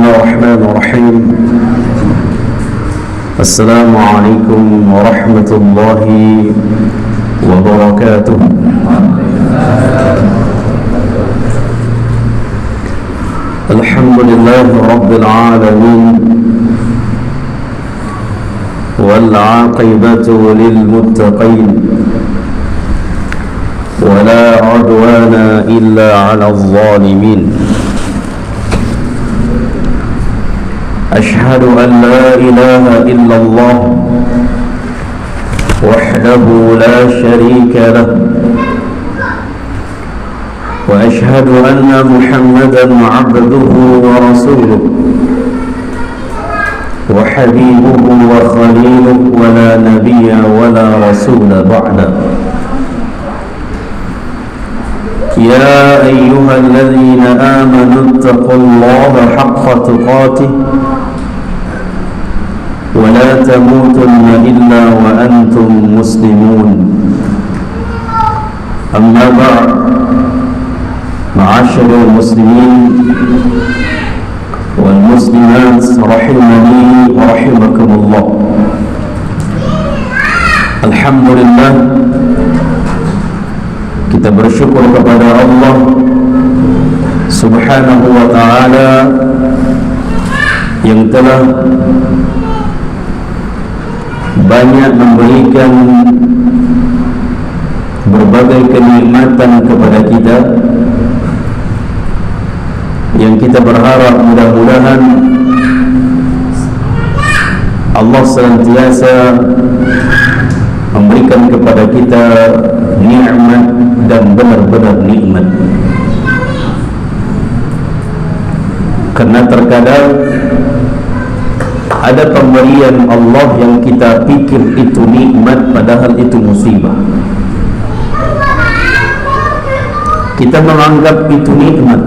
الله الرحمن الرحيم. السلام عليكم ورحمة الله وبركاته. الحمد لله رب العالمين، والعاقبة للمتقين، ولا عدوان إلا على الظالمين. أشهد أن لا إله إلا الله وحده لا شريك له، وأشهد أن محمدا عبده ورسوله وحبيبه وخليله، ولا نبي ولا رسول بعده. يا أيها الذين آمنوا اتقوا الله حق تقاته ولا تموتن إلا وأنتم مسلمون. أما بعد، معاشر المسلمين والmuslimat rahimani wa rahimakumullah. Alhamdulillah, kita bersyukur kepada Allah Subhanahu wa ta'ala yang telah banyak memberikan berbagai kenikmatan kepada kita, yang kita berharap mudah-mudahan Allah senantiasa memberikan kepada kita nikmat dan benar-benar nikmat. Karena terkadang ada pemberian Allah yang kita pikir itu nikmat, padahal itu musibah. Kita menganggap itu nikmat,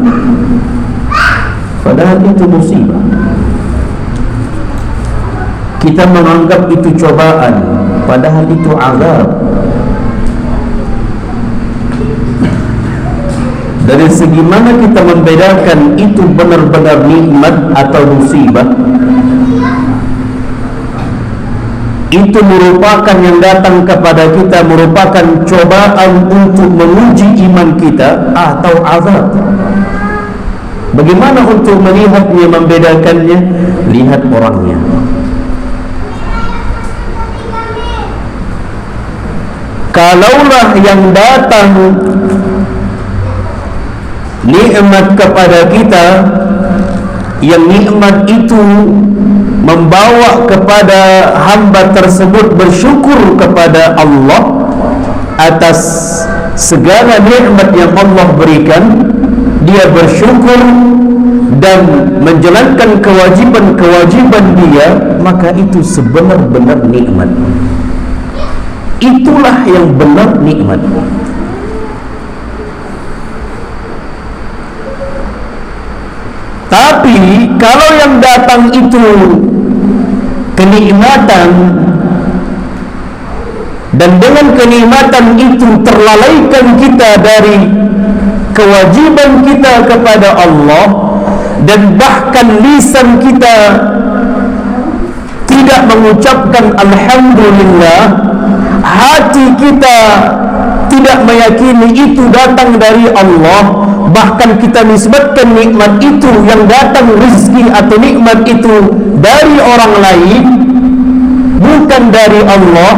padahal itu musibah. Kita menganggap itu cobaan, padahal itu azab. Dari segi mana kita membedakan itu benar-benar nikmat atau musibah? Itu merupakan yang datang kepada kita merupakan cobaan untuk menguji iman kita atau azab. Bagaimana untuk melihatnya, membedakannya? Lihat orangnya. Kalaulah yang datang nikmat kepada kita, yang nikmat itu membawa kepada hamba tersebut bersyukur kepada Allah atas segala nikmat yang Allah berikan, dia bersyukur dan menjalankan kewajiban-kewajiban dia, maka itu sebenar-benar nikmat. Itulah yang benar nikmat. Tapi kalau yang datang itu kenikmatan, dan dengan kenikmatan itu terlalaikan kita dari kewajiban kita kepada Allah, dan bahkan lisan kita tidak mengucapkan alhamdulillah, hati kita tidak meyakini itu datang dari Allah, bahkan kita nisbatkan nikmat itu yang datang rezeki atau nikmat itu dari orang lain, bukan dari Allah.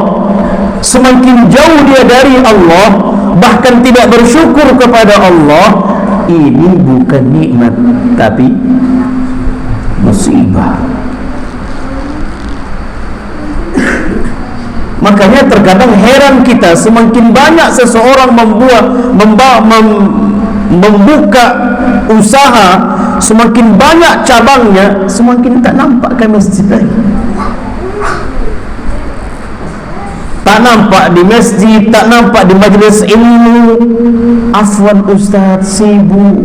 Semakin jauh dia dari Allah, bahkan tidak bersyukur kepada Allah, ini bukan nikmat tapi musibah. Makanya terkadang heran kita, semakin banyak seseorang membuka usaha, semakin banyak cabangnya, semakin tak nampak ke masjid lagi. Tak nampak di masjid, tak nampak di majlis ilmu. Afwan ustaz, sibuk.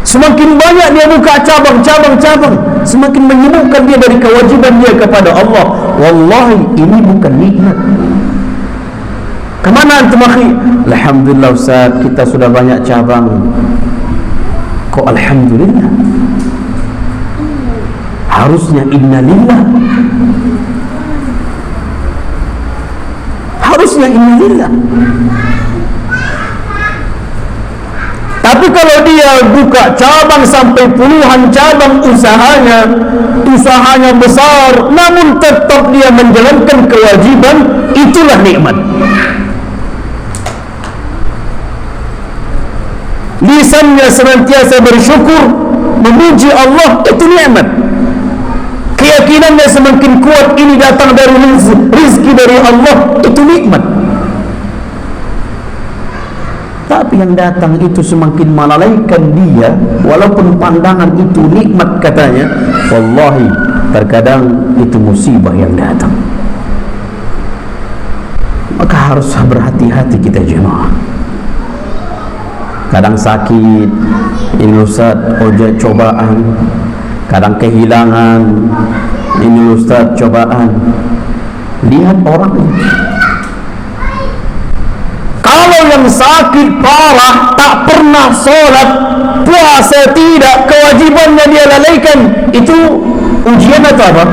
Semakin banyak dia buka cabang-cabang, semakin menyibukkan dia dari kewajiban dia kepada Allah. Wallahi, ini bukan nikmat. Kemana antum akhi? Alhamdulillah ustaz, kita sudah banyak cabang. kok alhamdulillah? Harusnya innalillah. Harusnya innalillah. Tapi kalau dia buka cabang sampai puluhan cabang usahanya besar, namun tetap dia menjalankan kewajiban, itulah nikmat. Lisannya senantiasa bersyukur, memuji Allah, itu nikmat. Keyakinannya semakin kuat, ini datang dari rizki dari Allah, itu nikmat. Tapi yang datang itu semakin melalaikan dia, walaupun pandangan itu nikmat katanya, wallahi terkadang itu musibah yang datang. Maka harus berhati-hati kita jemaah. Kadang sakit, ini Ustaz, ojek cobaan. Kadang kehilangan, ini Ustaz cobaan. Lihat orang ini. Kalau yang sakit parah, tak pernah sholat, puasa tidak, kewajibannya dia lalaikan, itu ujian atau apa?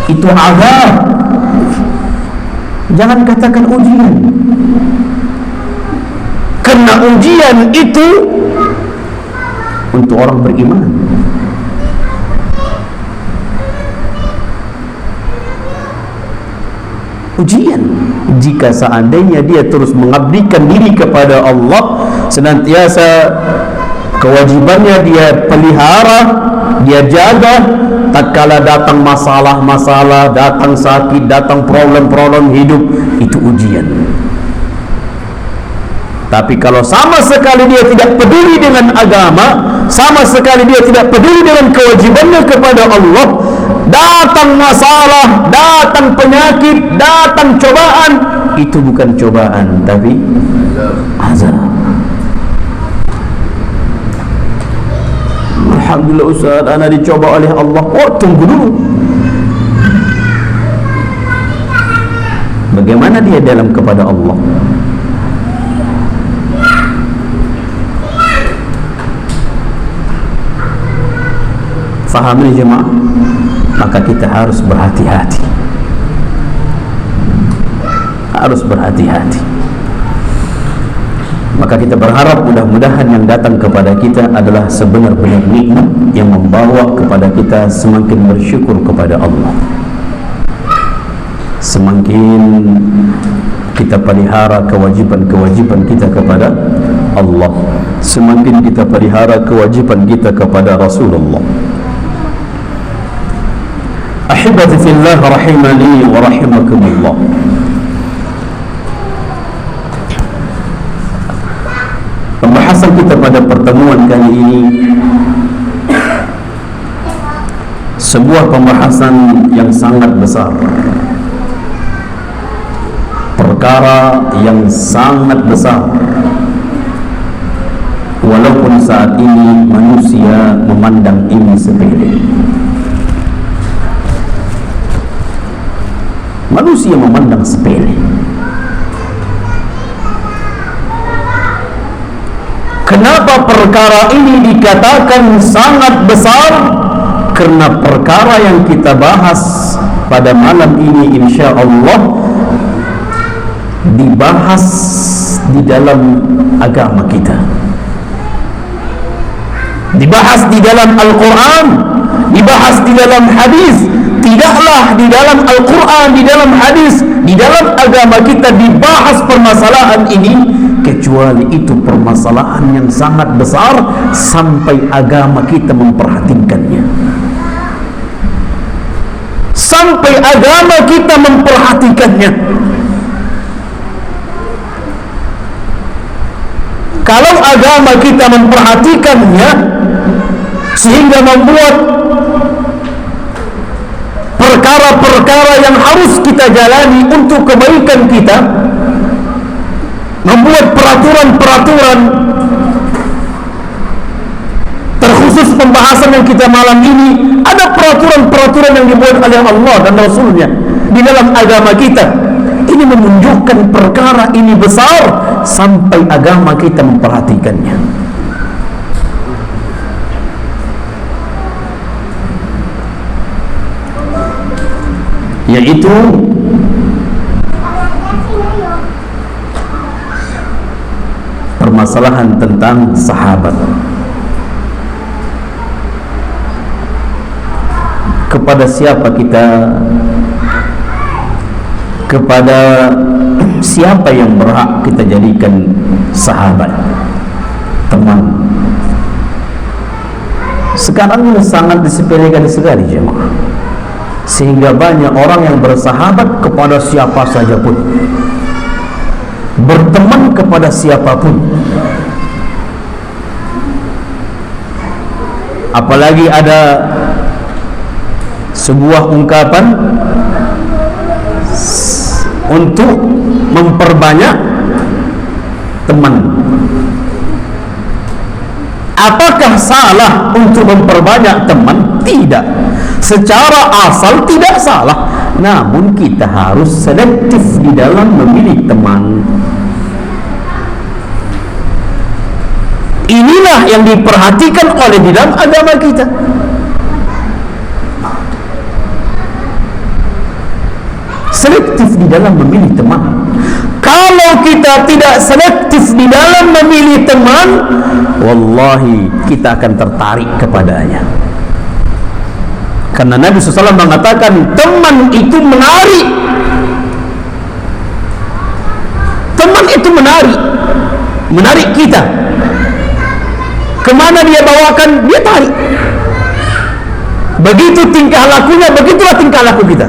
Itu azab. Jangan katakan ujian, karena ujian itu untuk orang beriman. Ujian jika seandainya dia terus mengabdikan diri kepada Allah, senantiasa kewajibannya dia pelihara, dia jaga, tatkala datang masalah-masalah, datang sakit, datang problem-problem hidup, itu ujian. Tapi kalau sama sekali dia tidak peduli dengan agama, sama sekali dia tidak peduli dengan kewajibannya kepada Allah, datang masalah, datang penyakit, datang cobaan, itu bukan cobaan tapi azab. Alhamdulillah Ustaz, ana dicoba oleh Allah. Oh, tunggu dulu. Bagaimana dia dalam kepada Allah? Faham ini jemaah? Maka kita harus berhati-hati. Harus berhati-hati. Maka kita berharap mudah-mudahan yang datang kepada kita adalah sebenar-benar nikmat yang membawa kepada kita semakin bersyukur kepada Allah. Semakin kita pelihara kewajiban-kewajiban kita kepada Allah, semakin kita pelihara kewajiban kita kepada Rasulullah. Ahibati fillah rahimani wa rahimakumullah. Pembahasan kita pada pertemuan kali ini sebuah pembahasan yang sangat besar, perkara yang sangat besar, walaupun saat ini manusia memandang ini sepele. Manusia memandang sepele. Kenapa perkara ini dikatakan sangat besar? Karena perkara yang kita bahas pada malam ini insya Allah dibahas di dalam agama kita, dibahas di dalam Al-Quran, dibahas di dalam hadis. Tidaklah di dalam Al-Quran, di dalam hadis, di dalam agama kita dibahas permasalahan ini, kecuali itu permasalahan yang sangat besar sampai agama kita memperhatikannya. Sampai agama kita memperhatikannya. Kalau agama kita memperhatikannya sehingga membuat perkara-perkara yang harus kita jalani untuk kebaikan kita, membuat peraturan-peraturan, terkhusus pembahasan yang kita malam ini, ada peraturan-peraturan yang dibuat oleh Allah dan Rasulnya di dalam agama kita. Ini menunjukkan perkara ini besar sampai agama kita memperhatikannya. yaitu permasalahan tentang sahabat. Kepada siapa kita, kepada siapa yang berhak kita jadikan sahabat, teman? Sekarang ini sangat disepelekan sekali jemaah, sehingga banyak orang yang bersahabat kepada siapa saja pun, berteman kepada siapapun. Apalagi ada sebuah ungkapan untuk memperbanyak teman. Apakah salah untuk memperbanyak teman? Tidak. Secara asal tidak salah. Namun kita harus selektif di dalam memilih teman. Inilah yang diperhatikan oleh di dalam agama kita. Selektif di dalam memilih teman. Kalau kita tidak selektif di dalam memilih teman, wallahi kita akan tertarik kepadanya. Karena Nabi SAW mengatakan teman itu menarik. Teman itu menarik kita. Kemana dia bawakan, dia tarik. Begitu tingkah lakunya, begitulah tingkah laku kita.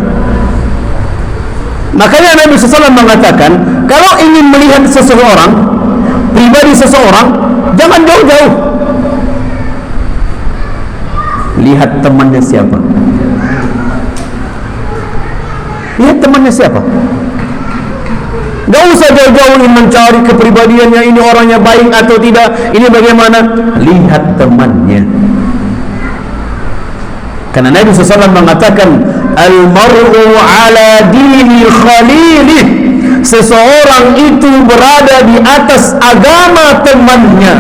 Makanya Nabi SAW mengatakan, kalau ingin melihat seseorang, pribadi seseorang, jangan jauh-jauh. Lihat temannya siapa. Lihat temannya siapa. Gak usah jauh-jauh mencari kepribadiannya, ini orangnya baik atau tidak, ini bagaimana. Lihat temannya. Karena Nabi SAW mengatakan, al-mar'u ala dini khalilih. Seseorang itu berada di atas agama temannya.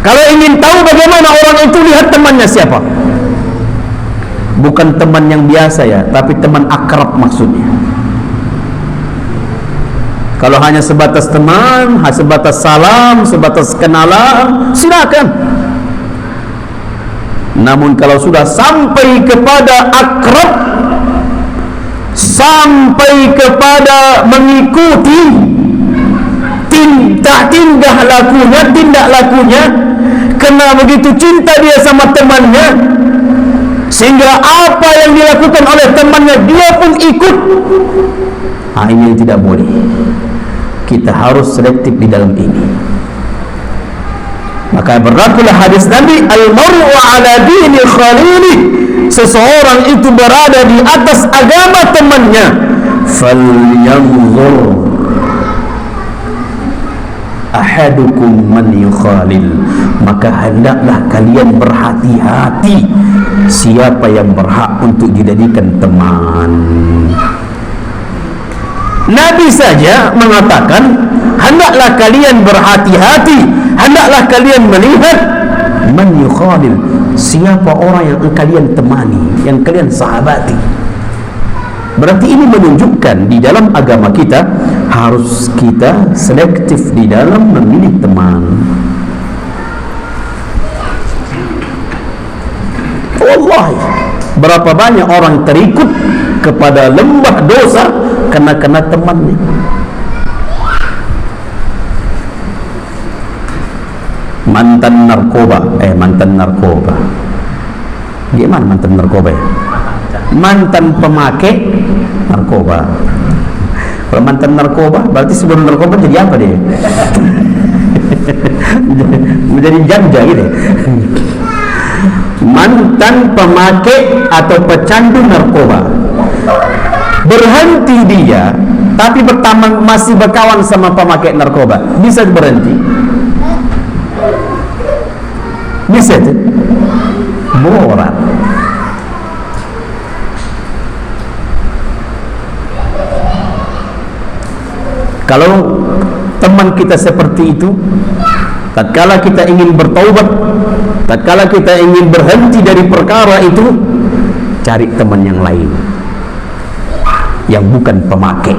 Kalau ingin tahu bagaimana orang itu, lihat temannya siapa. Bukan teman yang biasa ya, tapi teman akrab maksudnya. Kalau hanya sebatas teman, sebatas salam, sebatas kenalan, silakan. Namun kalau sudah sampai kepada akrab, sampai kepada mengikuti tindak lakunya, kena begitu cinta dia sama temannya, sehingga apa yang dilakukan oleh temannya dia pun ikut. Ini tidak boleh. Kita harus selektif di dalam ini. Maka berlakulah hadis Nabi, al-mar'u ala dini khalilih. Seseorang itu berada di atas agama temannya. Falyanzur ahadukum man yukhalil. Maka hendaklah kalian berhati-hati siapa yang berhak untuk dijadikan teman. Nabi saja mengatakan, hendaklah kalian berhati-hati, hendaklah kalian melihat man yukhalil, siapa orang yang kalian temani, yang kalian sahabati. Berarti ini menunjukkan di dalam agama kita harus kita selektif di dalam memilih teman. Wallahi, berapa banyak orang terikut kepada lembah dosa kena temannya. Mantan narkoba. Gimana mantan narkoba ya? Mantan pemakai narkoba. Kalau mantan narkoba, berarti sebelum narkoba jadi apa dia? Menjadi janda gitu. Mantan pemakai atau pecandu narkoba. Berhenti dia, tapi masih berkawan sama pemakai narkoba. Bisa berhenti? Bisa tuh? Borat. Kalau teman kita seperti itu, tatkala kita ingin bertaubat, tatkala kita ingin berhenti dari perkara itu, cari teman yang lain yang bukan pemakai.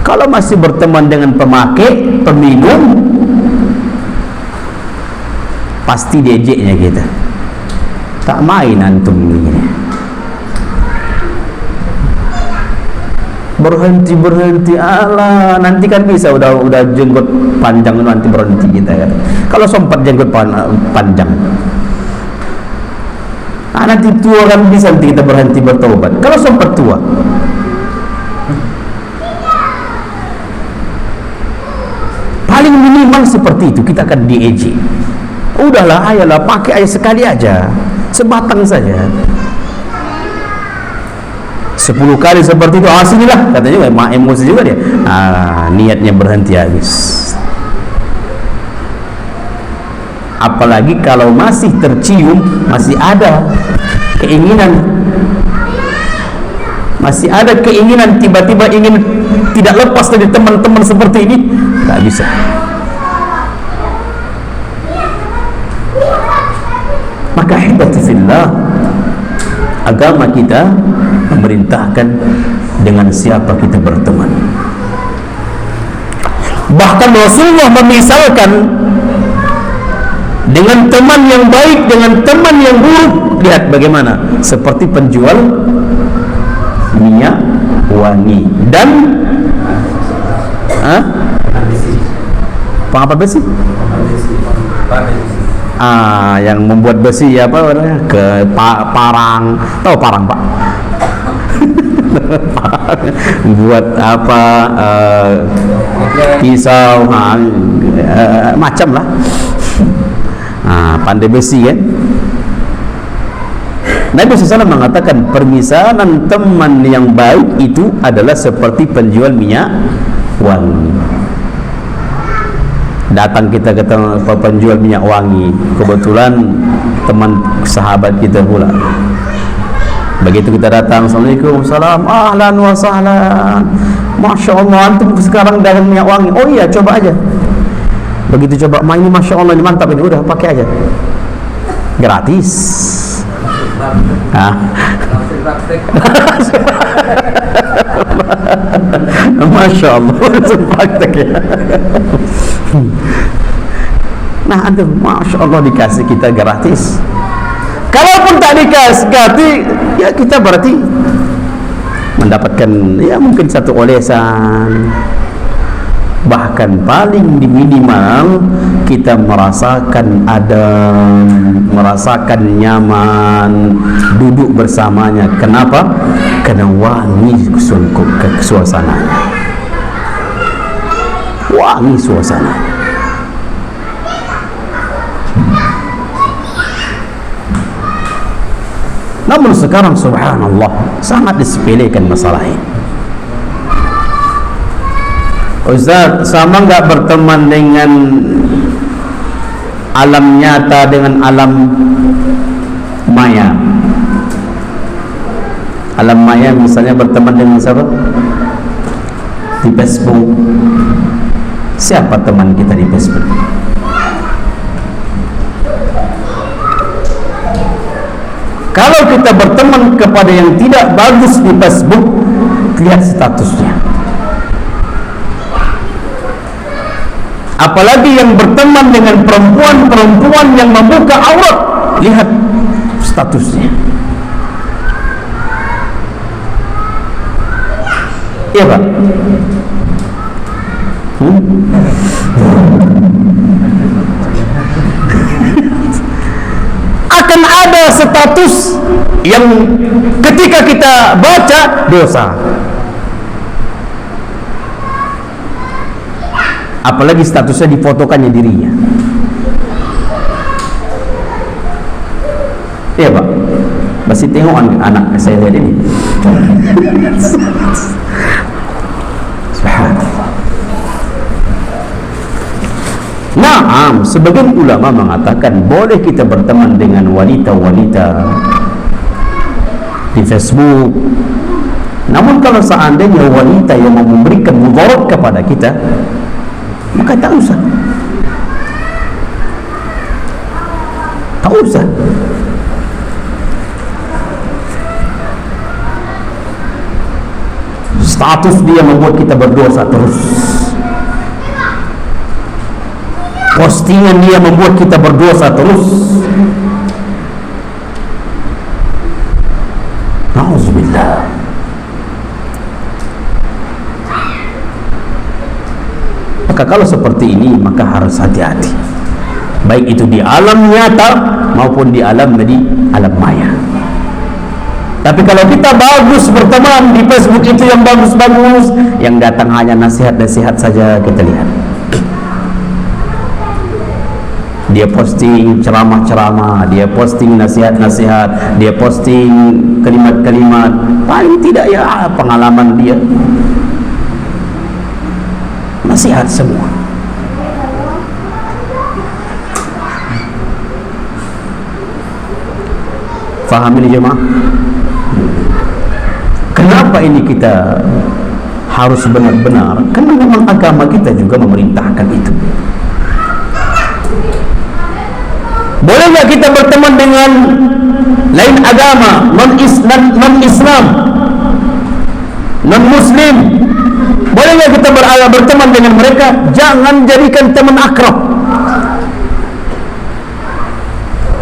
Kalau masih berteman dengan pemakai, peminum, pasti diejeknya kita. Tak main antum ini. Berhenti, alah, nanti kan bisa udah jenggot panjang nanti berhenti kita kan. Kalau sempat jenggot panjang, nanti tua kan bisa nanti kita berhenti bertobat. Kalau sempat tua, paling minimal seperti itu kita akan diejek. Udahlah, ayolah, pakai aja sekali aja, sebatang saja. 10 kali seperti itu, sinilah katanya, emosi juga dia. Niatnya berhenti habis. Apalagi kalau masih tercium, masih ada keinginan, tiba-tiba ingin tidak lepas dari teman-teman seperti ini, tak bisa. Maka hibati fillah, agama kita memerintahkan dengan siapa kita berteman. Bahkan Rasulullah memisalkan dengan teman yang baik dengan teman yang buruk. Lihat bagaimana, seperti penjual minyak wangi dan pengapa besi? Yang membuat besi apa namanya? Parang. Tahu parang, Pak? Buat apa? Pisau, macam lah. Pandai besi kan? Nabi SAW mengatakan permisalan teman yang baik itu adalah seperti penjual minyak wangi. Datang kita ke penjual minyak wangi, kebetulan teman sahabat kita pula. Begitu kita datang, assalamualaikum, salam, ahlan wa sahlan, masya Allah, antum sekarang dagang minyak wangi. Oh iya, coba aja. Begitu coba, ini masya Allah, ini mantap ini, udah pakai aja, gratis. Masya Allah, praktek ya. Nah, antum masya Allah dikasih kita gratis. Kalaupun tak dikasih gratis, ya kita berarti mendapatkan ya mungkin satu olesan. Bahkan paling minimal kita merasakan adem, merasakan nyaman duduk bersamanya. Kenapa? Karena wangi suasananya, wangi suasana. Namun sekarang subhanallah sangat disepelekan masalah ini. Ustaz, sama enggak berteman dengan alam nyata dengan alam maya? Alam maya misalnya berteman dengan siapa? Di Facebook. Siapa teman kita di Facebook? Kalau kita berteman kepada yang tidak bagus di Facebook, lihat statusnya. Apalagi yang berteman dengan perempuan-perempuan yang membuka aurat, lihat statusnya. Iya, Pak? Akan ada status yang ketika kita baca dosa. Apalagi statusnya difotokannya dirinya. Iya, Pak? Masih tengok anak saya lihat ini. Nah, sebagian ulama mengatakan boleh kita berteman dengan wanita-wanita di Facebook. Namun kalau seandainya wanita yang memberikan mudarat kepada kita, maka tak usah. Tak usah. Status dia membuat kita berdosa terus. Postingan dia membuat kita berdosa terus. Nauzubillah. Maka kalau seperti ini, maka harus hati-hati, baik itu di alam nyata maupun di alam maya. Tapi kalau kita bagus berteman di Facebook itu yang bagus-bagus, yang datang hanya nasihat-nasihat saja kita lihat. Dia posting ceramah-ceramah, dia posting nasihat-nasihat, dia posting kalimat-kalimat, paling tidak ya pengalaman dia, nasihat semua. Faham ini jemaah? Kenapa ini kita harus benar-benar? Karena memang agama kita juga memerintahkan itu. Boleh nggak kita berteman dengan lain agama, non-Islam, non-Muslim? Boleh nggak kita berteman dengan mereka? Jangan jadikan teman akrab.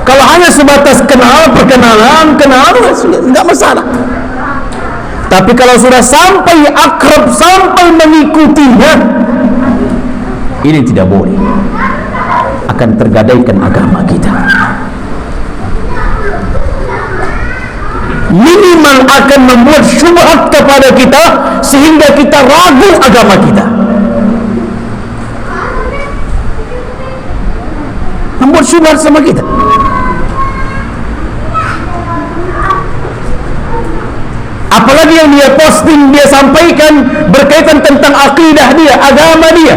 Kalau hanya sebatas perkenalan, nggak masalah. Tapi kalau sudah sampai akrab, sampai mengikutinya, ini tidak boleh. Akan tergadaikan agama kita. Minimal akan membuat syubhat kepada kita sehingga kita ragu agama kita. Membuat syubhat sama kita. Apalagi yang dia posting, dia sampaikan berkaitan tentang akidah dia, agama dia.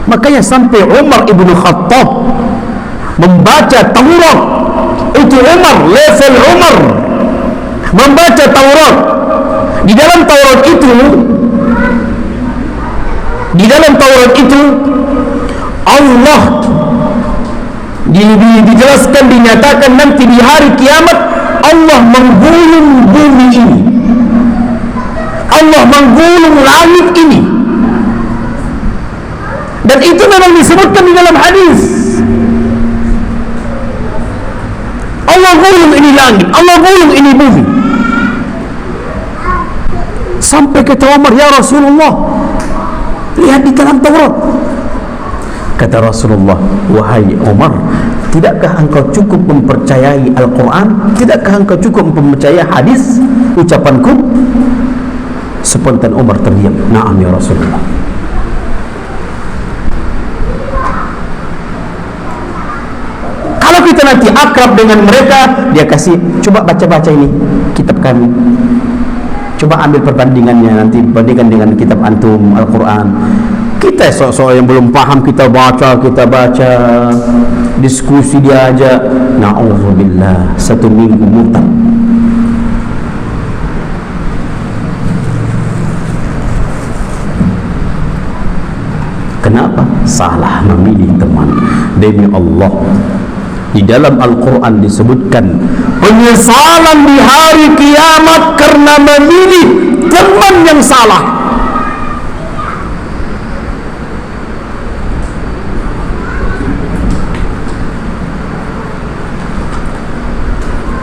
Makanya sampai Umar ibn Khattab membaca Taurat. Itu Umar, level Umar membaca Taurat. Di dalam Taurat itu Allah dijelaskan, dinyatakan nanti di hari kiamat Allah menggulung bumi ini, Allah menggulung langit ini. Dan itu memang disebutkan di dalam hadis. Allah gulung ini langit, Allah gulung ini bumi. Sampai kata Umar, ya Rasulullah, lihat di dalam Taurat. Kata Rasulullah, wahai Umar, tidakkah engkau cukup mempercayai Al-Quran? Tidakkah engkau cukup mempercayai hadis ucapanku? Spontan Umar terdiam. Naam ya Rasulullah. Kalau kita nanti akrab dengan mereka, dia kasih, coba baca-baca ini kitab kami, coba ambil perbandingannya, nanti bandingkan dengan kitab antum Al-Quran. Kita soal yang belum paham, kita baca, diskusi dia aja. Na'udzubillah, 1 minggu murtad. Kenapa? Salah memilih teman. Demi Allah, di dalam Al-Quran disebutkan penyesalan di hari kiamat karena memilih teman yang salah.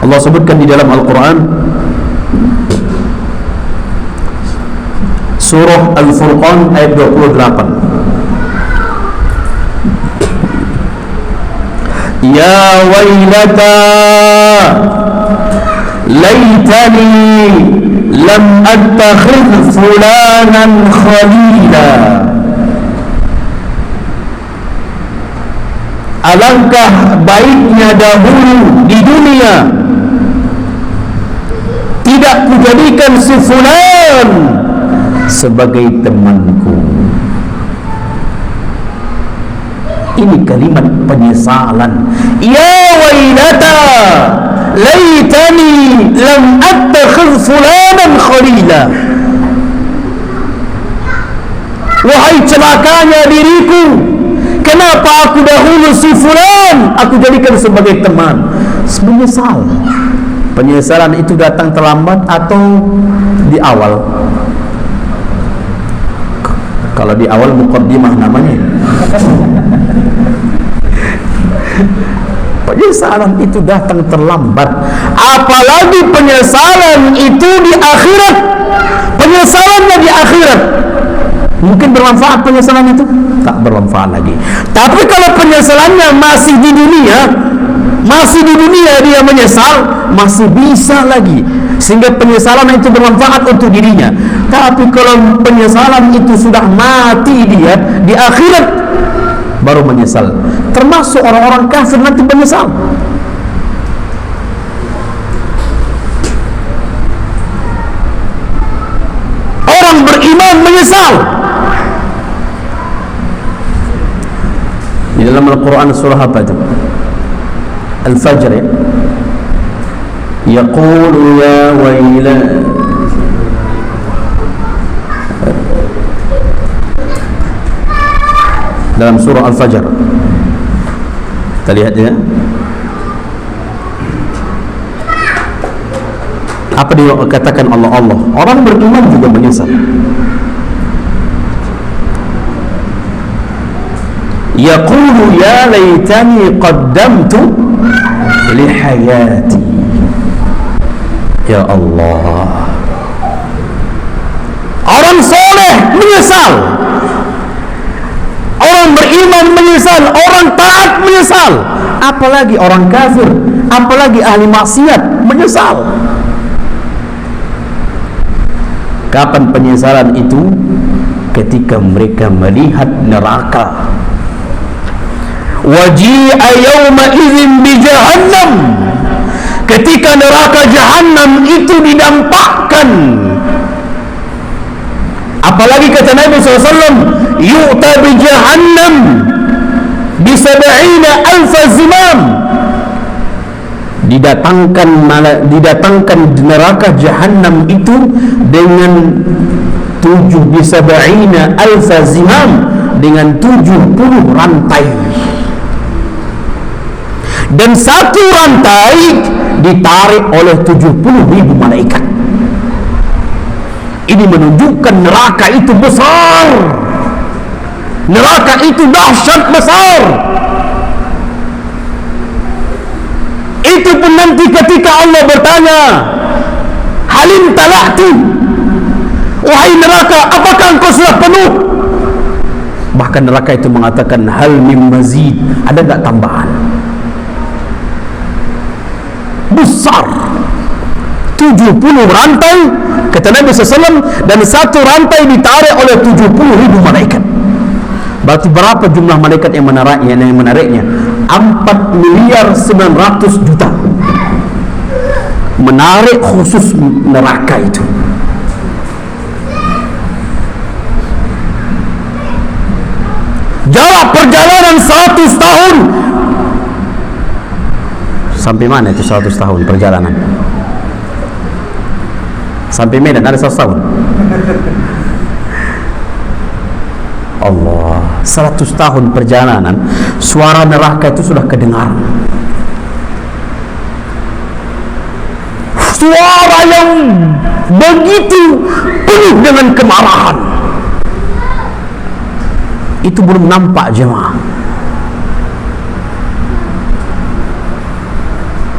Allah sebutkan di dalam Al-Quran, surah Al-Furqan ayat 28. Ya wailata laitani lam attakhidh fulanan khalila. Alangkah baiknya dahulu di dunia tidak kujadikan si fulan sebagai temanku. Ini kalimat penyesalan. Ya wailata laitani lam attakhidh fulanan khalila. Wahai celakanya diriku, kenapa aku dahulu si fulan aku jadikan sebagai teman. menyesal. Penyesalan itu datang terlambat atau di awal? Kalau di awal muqaddimah namanya. Penyesalan itu datang terlambat, apalagi penyesalan itu di akhirat. Penyesalannya di akhirat, mungkin bermanfaat penyesalan itu? Tak bermanfaat lagi. Tapi kalau penyesalannya masih di dunia dia menyesal, masih bisa lagi, sehingga penyesalan itu bermanfaat untuk dirinya. Tapi kalau penyesalan itu sudah mati dia di akhirat, baru menyesal. Termasuk orang-orang kafir nanti menyesal. Orang beriman menyesal. Di dalam Al-Quran surah apa itu? Al-Fajr, ya? Yaqulu ya wayla, dalam surah Al-Fajr kita lihat ya, apa dia katakan Allah. Orang beriman juga menyesal. Yaqulu ya laitani qaddamtu li hayati. Ya Allah, orang soleh menyesal, orang beriman menyesal, orang taat menyesal, apalagi orang kafir, apalagi ahli maksiat menyesal. Kapan penyesalan itu? Ketika mereka melihat neraka. Waji'a yawma idzin bi jahannam, ketika neraka jahannam itu didampakkan. Apalagi kata Nabi SAW, yu'ta bi jahannam bi 70,000 zimam, didatangkan neraka jahannam itu dengan 70,000 zimam, dengan 70 rantai, dan satu rantai ditarik oleh 70.000 malaikat. Ini menunjukkan neraka itu besar, neraka itu dahsyat besar. Itu pun nanti ketika Allah bertanya, halim tala'tu, wahai neraka, apakah engkau sudah penuh? Bahkan neraka itu mengatakan, hal mim mazid, ada tak tambahan? Besar, 70 rantai kata Nabi SAW, dan satu rantai ditarik oleh 70.000 malaikat. Berarti berapa jumlah malaikat yang menariknya? 4.900.000.000 menarik khusus neraka itu. Jarak perjalanan 100 tahun. Sampai mana itu 100 tahun perjalanan? Sampai Medan ada 100 tahun. Allah, 100 tahun perjalanan, suara neraka itu sudah kedengaran. Suara yang begitu penuh dengan kemarahan. Itu belum nampak jemaah.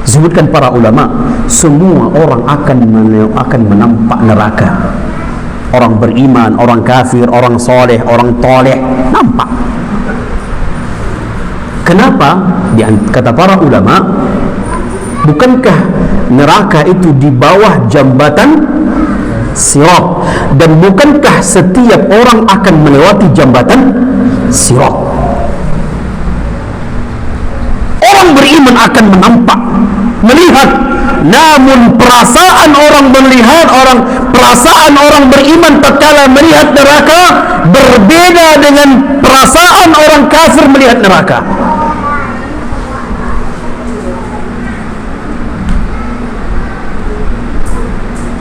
Sebutkan para ulama, semua orang akan menampak neraka. Orang beriman, orang kafir, orang soleh, orang toleh, nampak. Kenapa? Kata para ulama, bukankah neraka itu di bawah jambatan Sirat, dan bukankah setiap orang akan melewati jambatan Sirat? Orang beriman akan menampak, melihat, namun perasaan orang beriman tatkala melihat neraka berbeda dengan perasaan orang kafir melihat neraka.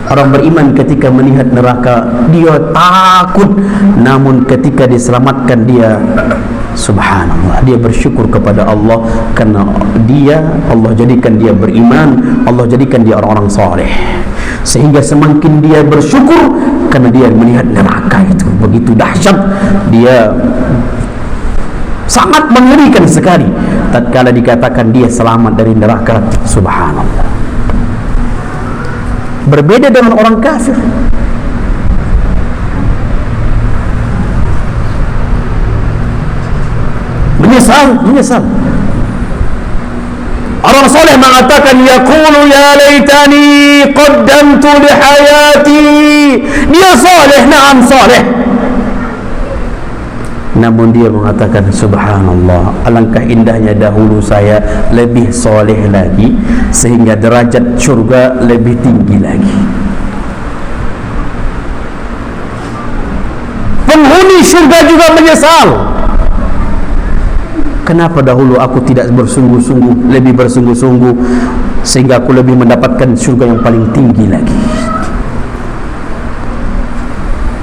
Orang beriman ketika melihat neraka dia takut, namun ketika diselamatkan dia Subhanallah, dia bersyukur kepada Allah karena Allah jadikan dia beriman, Allah jadikan dia orang-orang saleh. Sehingga semakin dia bersyukur karena dia melihat neraka itu begitu dahsyat, dia sangat mengerikan sekali tatkala dikatakan dia selamat dari neraka. Subhanallah. Berbeda dengan orang kafir. Menyesal. Orang soleh mengatakan yaqulu ya laitani qaddamtu li hayati. Dia soleh, na'am soleh. Namun dia mengatakan subhanallah, alangkah indahnya dahulu saya lebih soleh lagi sehingga derajat syurga lebih tinggi lagi. Penghuni syurga juga menyesal. Kenapa dahulu aku tidak bersungguh-sungguh, lebih bersungguh-sungguh sehingga aku lebih mendapatkan syurga yang paling tinggi lagi.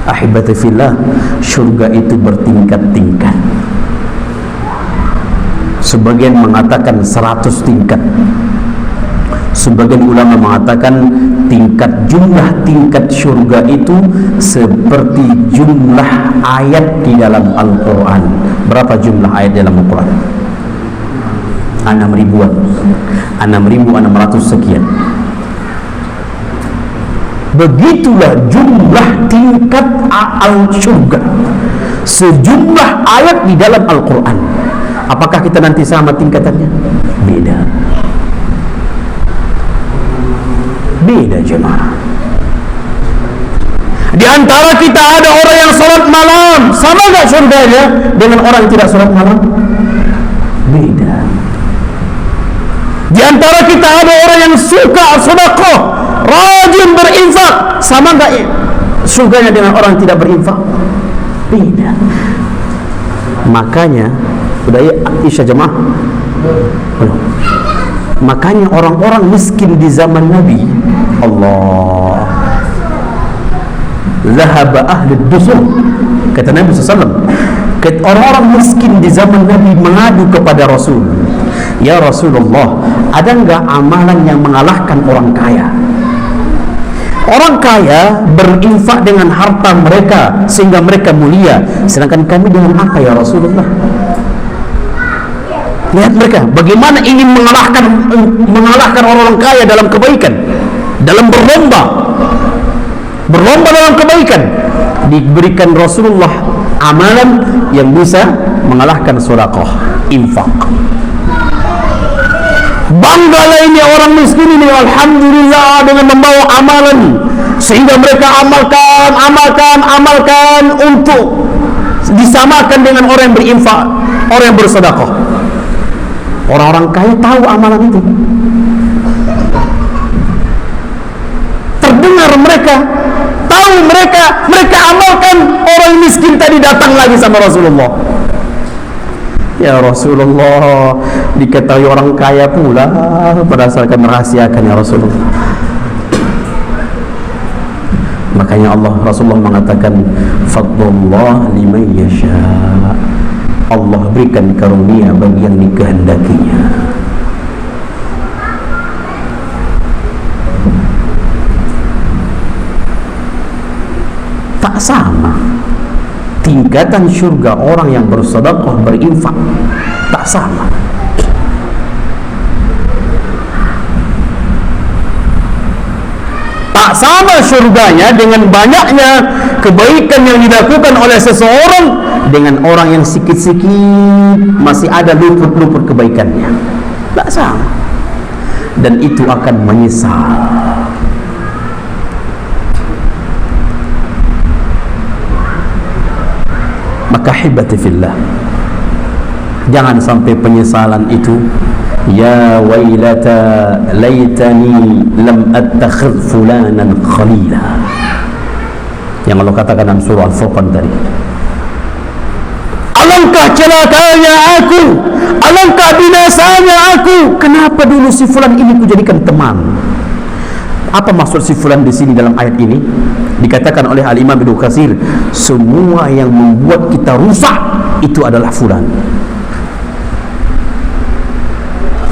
Ahibati fillah, syurga itu bertingkat-tingkat. Sebagian mengatakan 100 tingkat. Sebagian ulama mengatakan jumlah tingkat syurga itu seperti jumlah ayat di dalam Al-Quran. Berapa jumlah ayat dalam Al-Quran? 6.000-an, 6.600 sekian. Begitulah jumlah tingkat al-syurga, sejumlah ayat di dalam Al-Quran. Apakah kita nanti sama tingkatannya? Beda jemaah. Di antara kita ada orang yang salat malam, sama enggak surganya dengan orang yang tidak salat malam? Beda. Di antara kita ada orang yang suka sedekah, rajin berinfak, sama enggak surganya dengan orang yang tidak berinfak? Beda. Makanya udah ya Isya jemaah. Makanya orang-orang miskin di zaman Nabi, Allah, zahaba ahli dusun, kata Nabi SAW. Orang-orang miskin di zaman Nabi mengadu kepada Rasul, ya Rasulullah, ada enggak amalan yang mengalahkan orang kaya? Orang kaya berinfak dengan harta mereka sehingga mereka mulia, sedangkan kami dengan apa ya Rasulullah? Lihat mereka bagaimana ingin mengalahkan orang-orang kaya dalam kebaikan, dalam berlomba dalam kebaikan. Diberikan Rasulullah amalan yang bisa mengalahkan sedekah, infak. Banggalah ini orang miskin ini, alhamdulillah, dengan membawa amalan sehingga mereka amalkan untuk disamakan dengan orang yang berinfak, orang yang bersedekah. Orang-orang kaya tahu amalan itu, terdengar mereka, tahu mereka amalkan. Orang miskin tadi datang lagi sama Rasulullah, ya Rasulullah, diketahui orang kaya pula berdasarkan merahasiakan ya Rasulullah. Makanya Rasulullah mengatakan fadlullah liman yasha, Allah berikan karunia bagi yang dikehendakinya. Tak sama tingkatan syurga orang yang bersedekah, berinfak, tak sama. Tak sama syurganya dengan banyaknya kebaikan yang dilakukan oleh seseorang dengan orang yang sikit-sikit masih ada luput-luput kebaikannya. Tak sama. Dan itu akan menyesal. Maka hibati fillah, jangan sampai penyesalan itu, ya wailata laitani lam attakhidh fulanan khalila, yang Allah katakan dalam surah Al-Furqan tadi. Alangkah celakanya aku, alangkah binasanya aku, kenapa dulu si fulan ini kujadikan teman. Apa maksud si fulan di sini dalam ayat ini? Dikatakan oleh Al-Imam Ibnu Katsir, semua yang membuat kita rusak itu adalah fulan.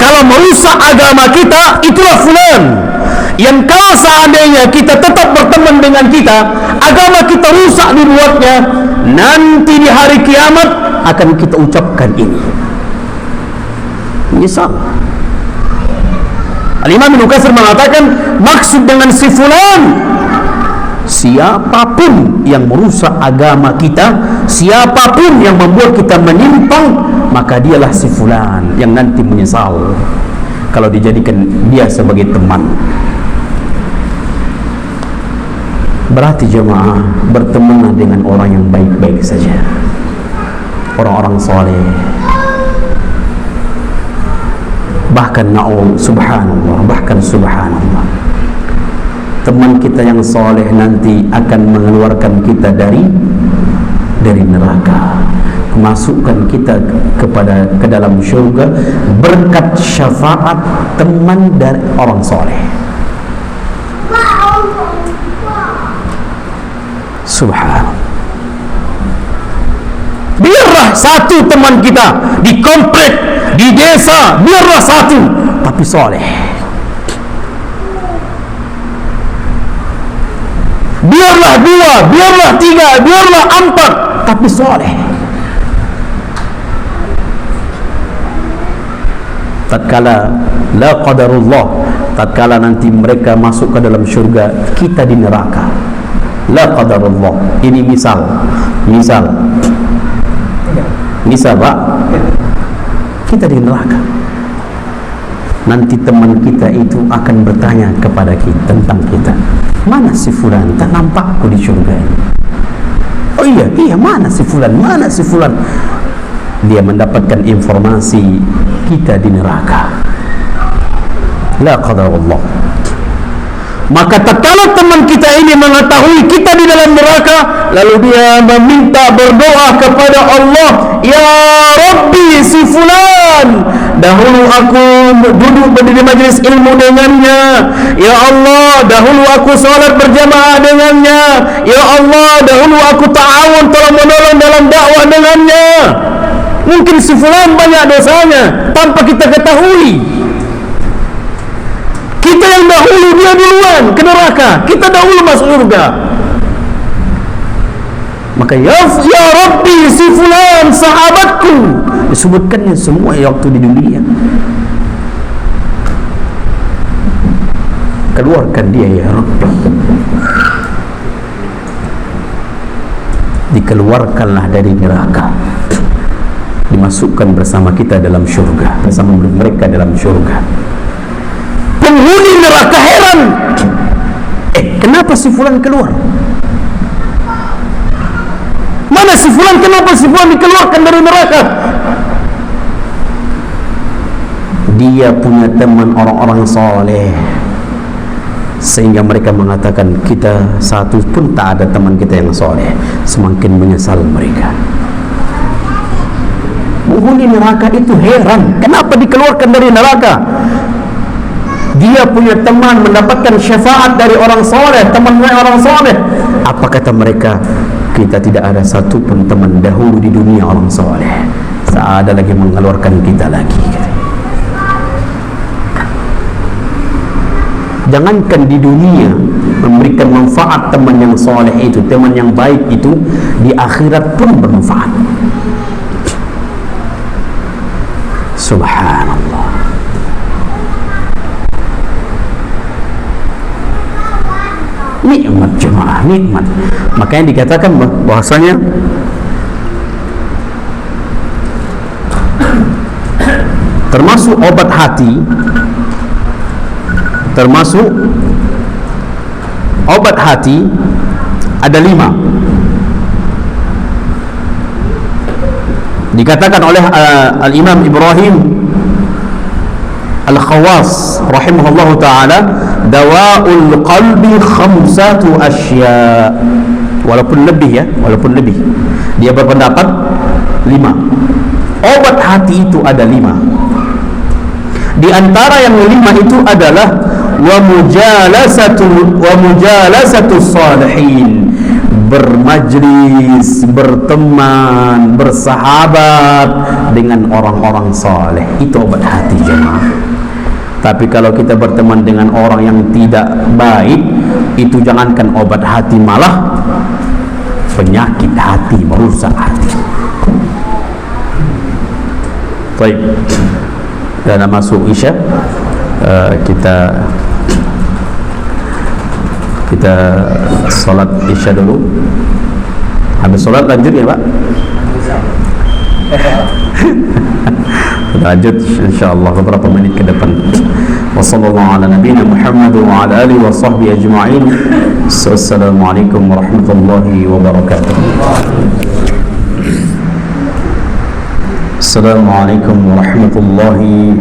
Kalau merusak agama kita, itulah fulan. Yang kalau seandainya kita tetap berteman dengan kita, agama kita rusak dibuatnya, nanti di hari kiamat akan kita ucapkan ini. Misal Al-Imam Ibnu Katsir mengatakan, maksud dengan si fulan, siapapun yang merusak agama kita, siapapun yang membuat kita menyimpang, maka dialah si fulan yang nanti menyesal kalau dijadikan dia sebagai teman. Berarti jemaah, bertemanlah dengan orang yang baik-baik saja, orang-orang soleh. Bahkan subhanallah, teman kita yang soleh nanti akan mengeluarkan kita dari neraka, masukkan kita ke dalam syurga berkat syafaat teman dari orang soleh. Subhanallah. Biarlah satu teman kita di komplek, di desa, biarlah satu, tapi soleh. Biarlah dua, biarlah tiga, biarlah empat, tapi soleh. Tatkala la qadarullah, tatkala nanti mereka masuk ke dalam syurga, kita di neraka. La qadarullah. Ini misal Pak, kita di neraka. Nanti teman kita itu akan bertanya kepada kita tentang kita. Mana si fulan? Tak nampakku di syurga ini. Oh iya, mana si fulan? Mana si fulan? Dia mendapatkan informasi kita di neraka. La qadarullah. Maka tatkala teman kita ini mengetahui kita di dalam neraka, lalu dia meminta, berdoa kepada Allah, ya Rabbi, si fulan dahulu aku duduk berdiri majlis ilmu dengannya, ya Allah dahulu aku salat berjamaah dengannya, ya Allah dahulu aku ta'awun tolong menolong dalam dakwah dengannya. Mungkin si fulan banyak dosanya tanpa kita ketahui. Kita yang dahulu, dia duluan ke neraka, kita dahulu masuk surga. Maka ya Rabbi, si fulan sahabatku, disebutkannya semua waktu di dunia. Keluarkan dia ya Rabbi. Dikeluarkanlah dari neraka, dimasukkan bersama kita dalam syurga, bersama mereka dalam syurga. Penghuni neraka heran, kenapa si fulan keluar? Mana si fulan? Kenapa si fulan dikeluarkan dari neraka? Dia punya teman orang-orang soleh, sehingga mereka mengatakan kita satu pun tak ada teman kita yang soleh. Semakin menyesal mereka. Penghuni neraka itu heran, kenapa dikeluarkan dari neraka? Dia punya teman, mendapatkan syafaat dari orang soleh, teman orang soleh. Apa kata mereka? Kita tidak ada satu pun teman dahulu di dunia orang soleh. Tak ada lagi mengeluarkan kita lagi. Jangankan di dunia memberikan manfaat teman yang soleh itu, teman yang baik itu, di akhirat pun bermanfaat. Subhanallah. Nikmat jemaah, nikmat. Makanya dikatakan bahwasanya termasuk obat hati, termasuk obat hati ada 5. Dikatakan oleh Al-Imam Ibrahim Al-Khawas rahimahullahu ta'ala, dawaul qalbi khamsatu asya. Walaupun lebih dia berpendapat 5. Obat hati itu ada 5. Di antara yang 5 itu adalah wa mujalasatu salihin, bermajlis, berteman, bersahabat dengan orang-orang saleh. Itu obat hati jemaah. Tapi kalau kita berteman dengan orang yang tidak baik, itu jangankan obat hati, malah penyakit hati, merusak hati. Baik, dan masuk Isya, kita salat Isya dulu. Habis salat lanjut ya Pak? Lanjut insyaallah beberapa menit ke depan. Wassallallahu ala nabiyina Muhammad wa ala alihi wa sahbihi ajma'in. Assalamualaikum warahmatullahi wabarakatuh. Assalamualaikum warahmatullahi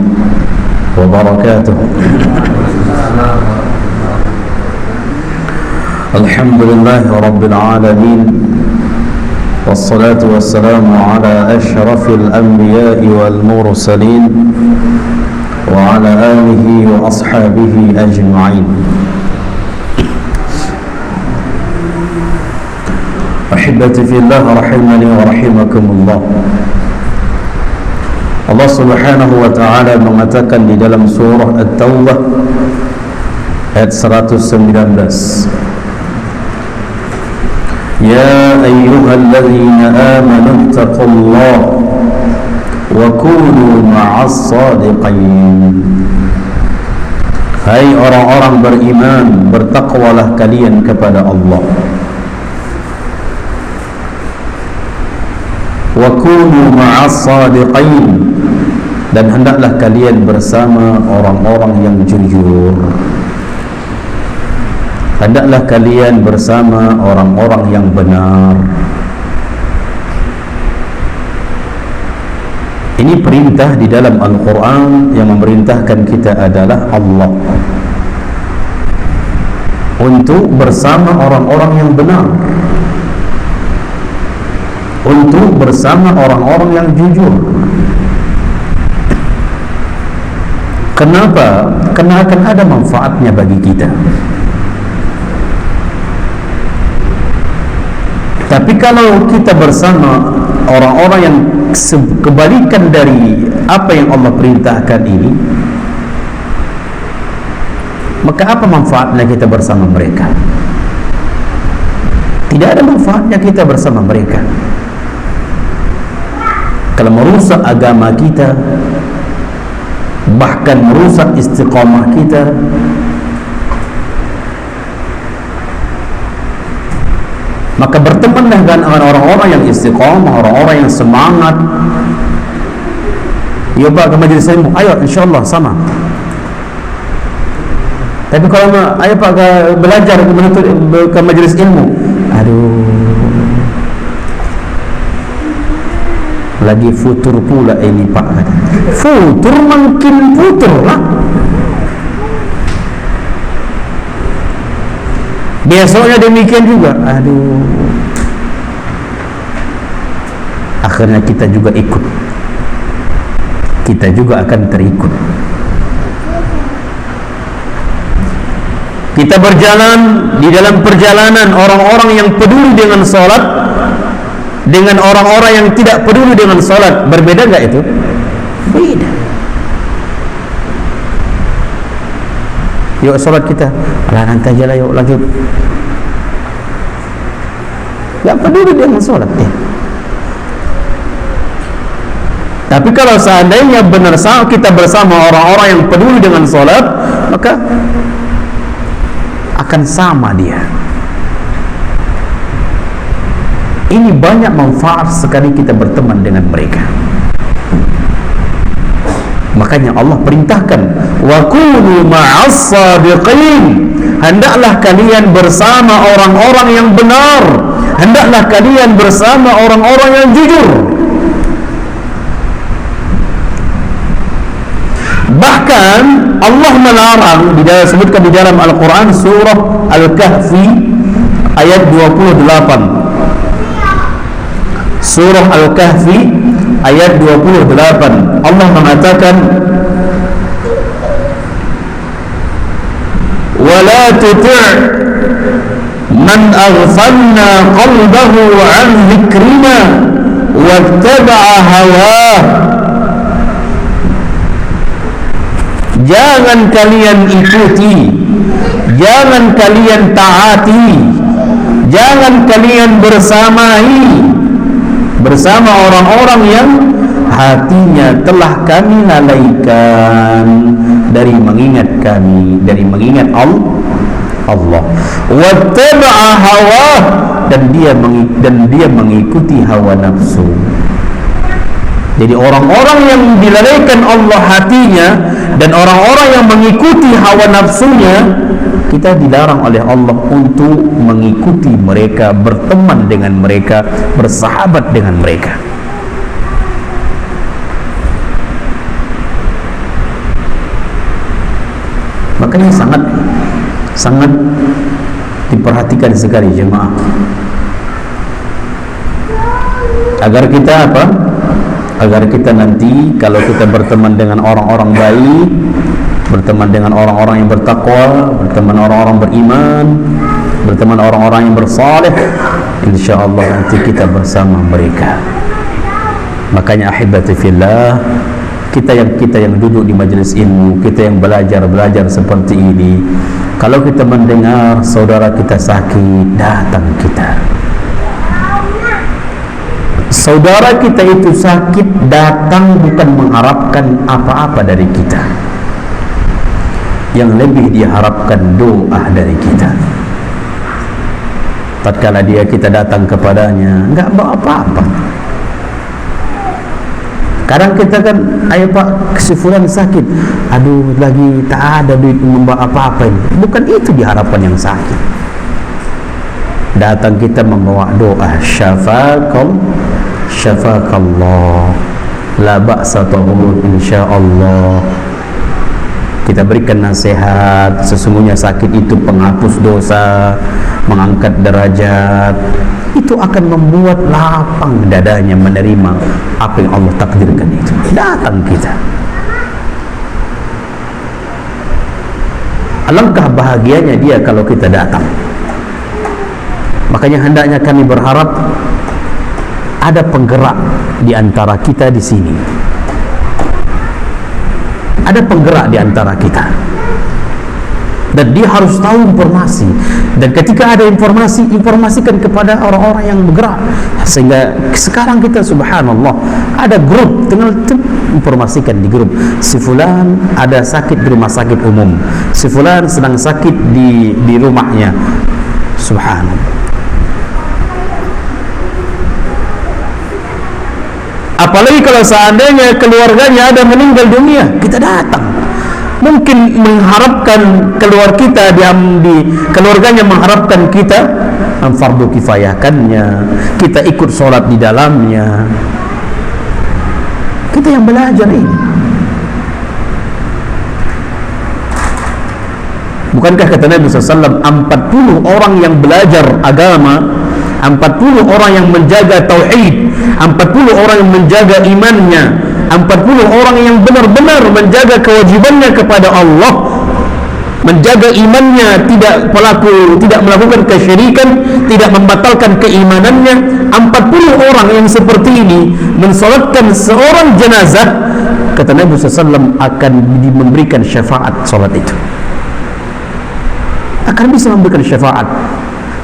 wabarakatuh. Alhamdulillah rabbil alamin. Wassalatu wassalamu ala ashrafil anbiya'i wal mursalin wa ala alihi wa ashabihi ajma'in. Ahibati fillah rahimani wa rahimakumullah. Allah Subhanahu wa ta'ala mengatakan di dalam surah At-Taubah ayat 119, Ya ayyuhalladzina amanu ittaqullaha wa kunu ma'as sadiqin. Hai orang-orang beriman, bertakwalah kalian kepada Allah. Wa kunu ma'as sadiqin, dan hendaklah kalian bersama orang-orang yang jujur. Hendaklah kalian bersama orang-orang yang benar. Ini perintah di dalam Al-Quran. Yang memerintahkan kita adalah Allah untuk bersama orang-orang yang benar, untuk bersama orang-orang yang jujur. Kenapa? Karena akan ada manfaatnya bagi kita. Tapi kalau kita bersama orang-orang yang kebalikan dari apa yang Allah perintahkan ini, maka apa manfaatnya kita bersama mereka? Tidak ada manfaatnya kita bersama mereka. Kalau merusak agama kita, bahkan merusak istiqamah kita, maka bertemanlah dengan orang-orang yang istiqamah, orang-orang yang semangat. Ya Pak, ke majlis ilmu, ayo insyaAllah sama. Tapi kalau ayo Pak ke belajar, ke majlis ilmu, aduh, lagi futur pula ini Pak. Futur makin futur lah. Besoknya demikian juga. Aduh, akhirnya kita juga ikut. Kita juga akan terikut. Kita berjalan, di dalam perjalanan orang-orang yang peduli dengan sholat dengan orang-orang yang tidak peduli dengan sholat, berbeda nggak itu? Beda. Yuk sholat kita, alah nanti aja lah, yuk lanjut. Gak peduli dengan sholat ya. Tapi kalau seandainya benar kita bersama orang-orang yang peduli dengan sholat, maka akan sama dia. Ini banyak manfaat sekali kita berteman dengan mereka. Makanya Allah perintahkan, wa kunu ma'as sadiqin, hendaklah kalian bersama orang-orang yang benar, hendaklah kalian bersama orang-orang yang jujur. Bahkan Allah melarang, disebutkan di dalam Al-Quran surah Al-Kahfi ayat 28. Surah Al-Kahfi ayat 28, Allah mengatakan, wala tuti' man aghfalna qalbahu an dzikrina wattaba'a hawah. Jangan kalian ikuti, jangan kalian taati, jangan kalian bersama orang-orang yang hatinya telah kami lalaikan dari mengingat kami, dari mengingat Allah. Wattaba'a hawa, dan dia mengikuti hawa nafsu. Jadi orang-orang yang dilalaikan Allah hatinya dan orang-orang yang mengikuti hawa nafsunya, kita dilarang oleh Allah untuk mengikuti mereka, berteman dengan mereka, bersahabat dengan mereka. Makanya sangat diperhatikan sekali jemaah, agar kita apa? Agar kita nanti kalau kita berteman dengan orang-orang baik, berteman dengan orang-orang yang bertakwa, berteman orang-orang beriman, berteman orang-orang yang bersaleh, insyaallah nanti kita bersama mereka. Makanya ahibati fillah, kita yang duduk di majelis ilmu, kita yang belajar seperti ini, kalau kita mendengar saudara kita sakit, datang kita. Saudara kita itu sakit, datang bukan mengharapkan apa-apa dari kita. Yang lebih diharapkan doa dari kita. Tatkala kita datang kepadanya, enggak bawa apa-apa. Kadang kita kan, ayo Pak, si fulan sakit, aduh lagi tak ada duit membawa apa-apa ini. Bukan itu diharapkan yang sakit. Datang kita membawa doa, syafakallah, la ba'sa tahur, insyaallah. Kita berikan nasihat, sesungguhnya sakit itu penghapus dosa, mengangkat derajat. Itu akan membuat lapang dadanya menerima apa yang Allah takdirkan itu. Datang kita. Alangkah bahagianya dia kalau kita datang. Makanya hendaknya kami berharap ada penggerak di antara kita di sini. Ada penggerak di antara kita. Dan dia harus tahu informasi. Dan ketika ada informasi, informasikan kepada orang-orang yang bergerak. Sehingga sekarang kita subhanallah ada grup, tinggal informasikan di grup. Si fulan ada sakit di rumah sakit umum. Si fulan sedang sakit di rumahnya. Subhanallah. Apalagi kalau seandainya keluarganya ada meninggal dunia, kita datang. Mungkin mengharapkan keluar kita di keluarganya mengharapkan kita fardu kifayahkannya, kita ikut sholat di dalamnya. Kita yang belajar ini. Bukankah kata Nabi SAW, 40 orang yang belajar agama, 40 orang yang menjaga tauhid, 40 orang yang menjaga imannya, 40 orang yang benar-benar menjaga kewajibannya kepada Allah, menjaga imannya, tidak melakukan kesyirikan, tidak membatalkan keimanannya. 40 orang yang seperti ini mensolatkan seorang jenazah, kata Nabi SAW, akan memberikan syafaat solat itu, akan bisa memberikan syafaat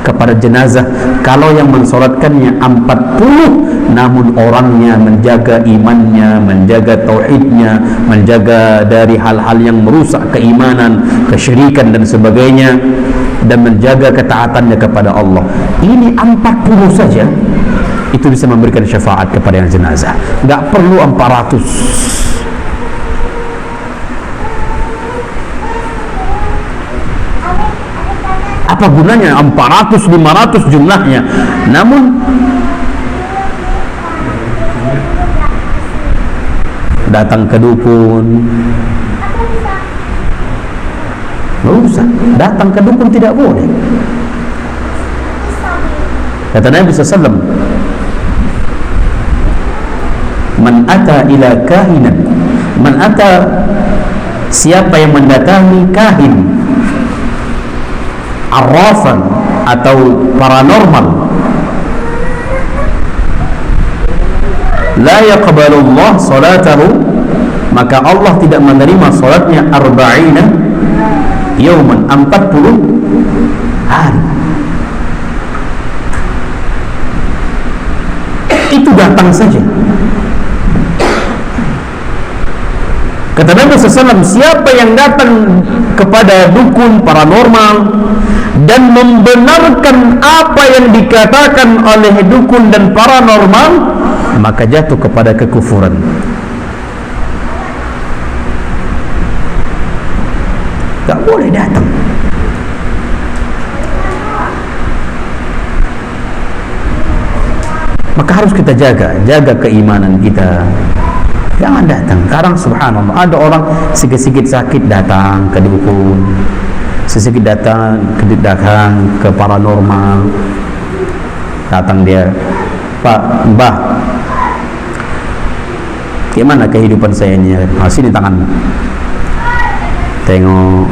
kepada jenazah kalau yang mensolatkannya 40, namun orangnya menjaga imannya, menjaga tauhidnya, menjaga dari hal-hal yang merusak keimanan, kesyirikan dan sebagainya, dan menjaga ketaatannya kepada Allah. Ini 40 saja itu bisa memberikan syafaat kepada yang jenazah. Enggak perlu 400. Apa gunanya 400, 500 jumlahnya, namun datang ke dukun, nggak usah. Datang ke dukun tidak boleh. Kata Nabi SAW, man ata ila kahinan, man ata, siapa yang mendatangi kahin, arrafan, atau paranormal, la yaqbalullah salatahu, maka Allah tidak menerima salatnya arba'ina yauman, 40 hari. Itu datang saja. Kata Nabi SAW, siapa yang datang kepada dukun paranormal dan membenarkan apa yang dikatakan oleh dukun dan paranormal, maka jatuh kepada kekufuran. Tak boleh datang. Maka harus kita jaga keimanan kita. Jangan datang. Sekarang subhanallah, ada orang sikit-sikit sakit datang ke dukun, sedikit datang ke paranormal. Datang dia, Pak, Mbah, gimana kehidupan saya ini? Sini tangan. Tengok.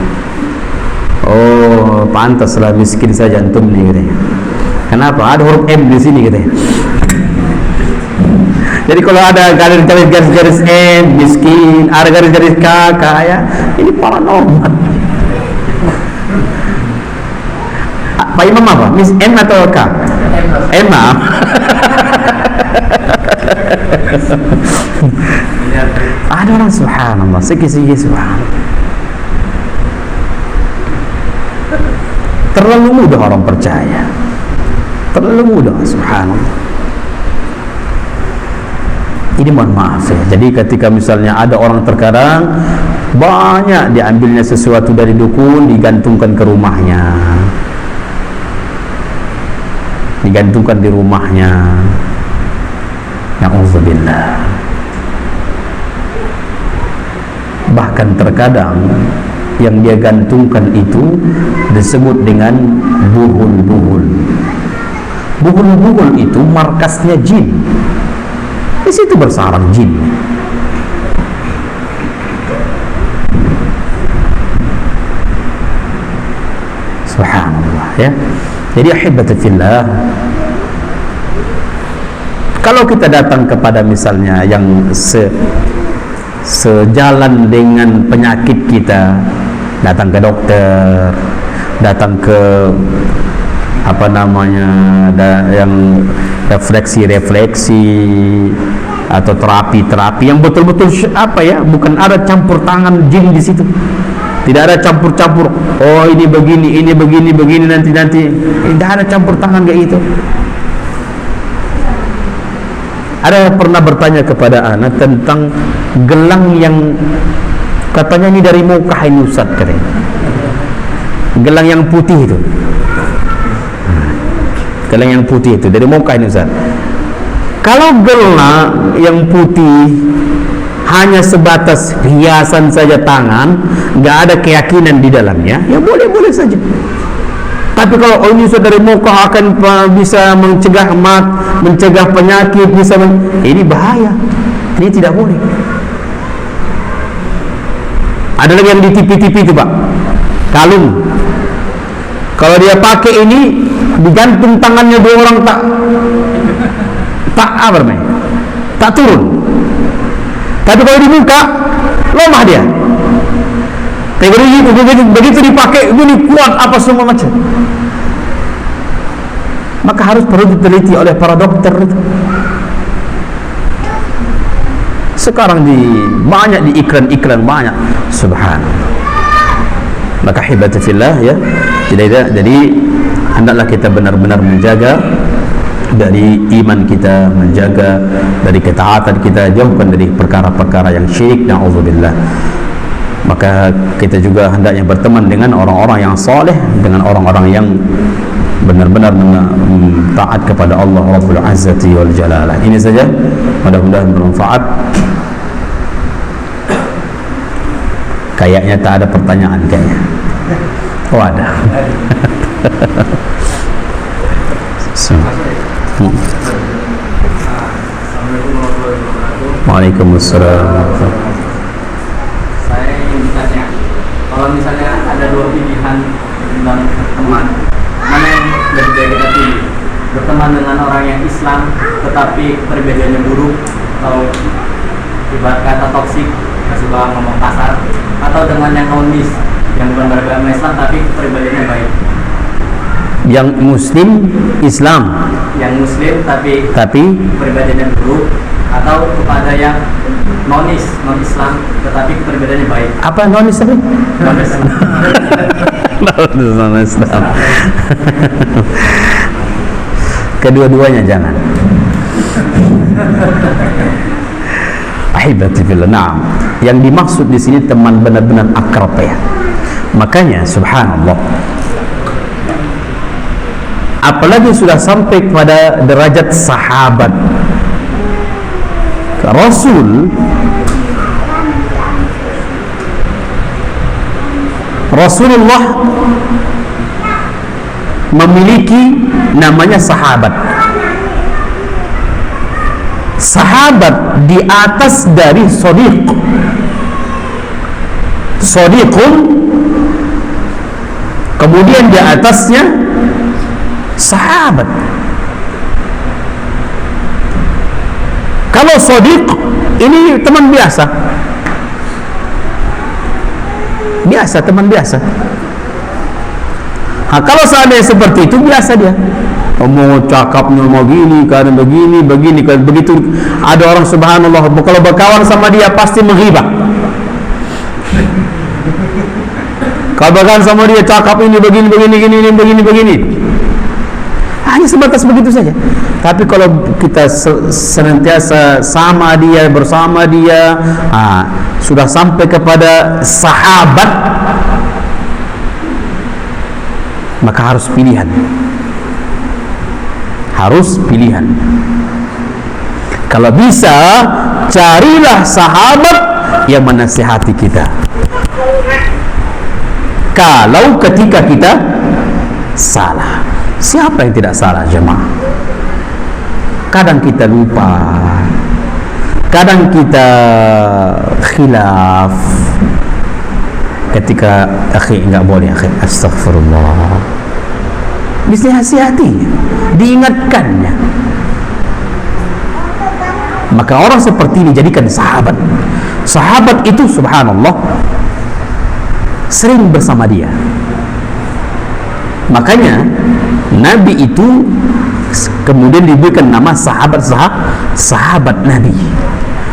Oh, pantaslah miskin saja antum nih katanya. Kenapa? Ada huruf M di sini katanya. Jadi kalau ada garis-garis M, miskin, ada garis-garis K, kaya, ini paranormal. Pak Imam apa? Miss M atau K? M, maaf. Ada orang subhanallah, segi-segi subhanallah. Terlalu mudah orang percaya. Terlalu mudah, subhanallah. Ini mohon maaf ya. Jadi ketika misalnya ada orang terkadang banyak diambilnya sesuatu dari dukun, digantungkan ke rumahnya, digantungkan di rumahnya. Na'udzubillah. Bahkan terkadang yang dia gantungkan itu disebut dengan buhul-buhul. Buhul-buhul itu markasnya jin. Di situ bersarang jin. Subhanallah ya. Jadi ahibati fillah, kalau kita datang kepada misalnya yang sejalan dengan penyakit kita, datang ke dokter, datang ke apa namanya, yang refleksi atau terapi yang betul-betul apa ya, bukan ada campur tangan jin di situ, tidak ada campur-campur. Oh ini begini nanti tidak ada campur tangan kayak itu. Ada pernah bertanya kepada anak tentang gelang yang katanya ini dari Mekah ini Ustaz, katanya gelang yang putih itu. Gelang yang putih itu dari Mekah ini Ustaz. Kalau gelang yang putih hanya sebatas hiasan saja tangan, nggak ada keyakinan di dalamnya, ya boleh-boleh saja. Tapi kalau ini Ustaz dari Mekah akan bisa mencegah mencegah penyakit, ini bahaya. Ini tidak boleh. Ada lagi yang di TV itu Pak, kalung. Kalau dia pakai ini digantung tangannya dua orang tak apa namanya, tak turun. Tapi kalau dibuka lemah dia. Begitu dipakai ini kuat apa semua macam. Maka harus perlu diteliti oleh para dokter itu. Sekarang banyak di iklan banyak, subhanallah. Maka hibati fillah ya. Jadi hendaklah kita benar-benar menjaga dari iman kita, menjaga dari ketaatan kita, jauhkan dari perkara-perkara yang syirik, na'udzubillah. Maka kita juga hendaknya berteman dengan orang-orang yang saleh, dengan orang-orang yang benar-benar taat kepada Allah Rabbul Izzati wal Jalalah. Ini saja, mudah-mudahan bermanfaat. Kayaknya tak ada pertanyaan kayaknya. Oh ada. Waalaikumsalam. Saya ingin bertanya, kalau misalnya ada dua pilihan tentang teman, mana yang lebih baik kita pilih? Berteman dengan orang yang Islam tetapi perbedaannya buruk, atau ibarat kata toksik, suka ngomong kasar, atau dengan yang nonis yang bukan beragama Islam tapi perbedaannya baik? Yang Muslim Islam, yang Muslim tapi perbedaannya buruk, atau kepada yang non Islam tetapi perbedaannya baik? Apa nonis tadi? Nonis. Non Islam. Kedua-duanya jangan. Ahibati fillah. Nah, yang dimaksud di sini teman benar-benar akrab ya. Makanya subhanallah, apalagi sudah sampai pada derajat sahabat, Rasulullah memiliki namanya sahabat. Sahabat di atas dari sodiqun, kemudian di atasnya sahabat. Kalau sodiq ini teman biasa, teman biasa. Nah, kalau seandainya seperti itu biasa dia, mau cakapnya mau gini, karena begini, kan begitu. Ada orang subhanallah kalau berkawan sama dia pasti menghibah. Kalau berkawan sama dia cakap ini begini. Hanya sebatas begitu saja. Tapi kalau kita senantiasa bersama dia, sudah sampai kepada sahabat, maka harus pilihan. Kalau bisa, carilah sahabat yang menasihati kita. Kalau ketika kita salah, siapa yang tidak salah jemaah? Kadang kita lupa, kadang kita khilaf. Ketika akhi enggak boleh, akhi astagfirullah, disihati, diingatkannya. Maka orang seperti ini jadikan sahabat. Sahabat itu subhanallah sering bersama dia. Makanya Nabi itu kemudian diberikan nama sahabat Nabi.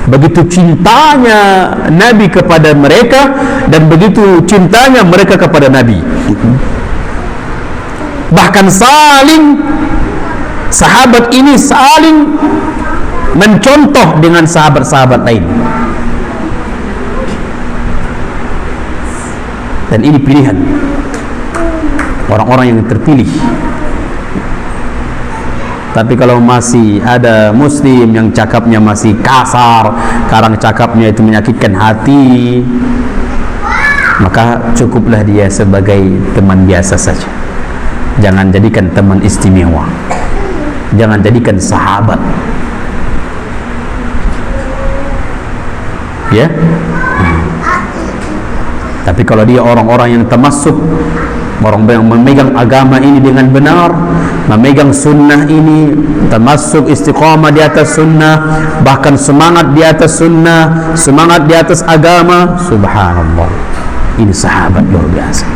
Begitu cintanya Nabi kepada mereka dan begitu cintanya mereka kepada Nabi. Bahkan sahabat ini saling mencontoh dengan sahabat-sahabat lain. Dan ini pilihan orang-orang yang terpilih. Tapi kalau masih ada muslim yang cakapnya masih kasar, karang cakapnya itu menyakitkan hati, maka cukuplah dia sebagai teman biasa saja. Jangan jadikan teman istimewa, jangan jadikan sahabat, ya. Tapi kalau dia orang-orang yang termasuk, orang yang memegang agama ini dengan benar, memegang sunnah ini, termasuk istiqamah di atas sunnah, bahkan semangat di atas sunnah, semangat di atas agama, subhanallah, ini sahabat luar biasa.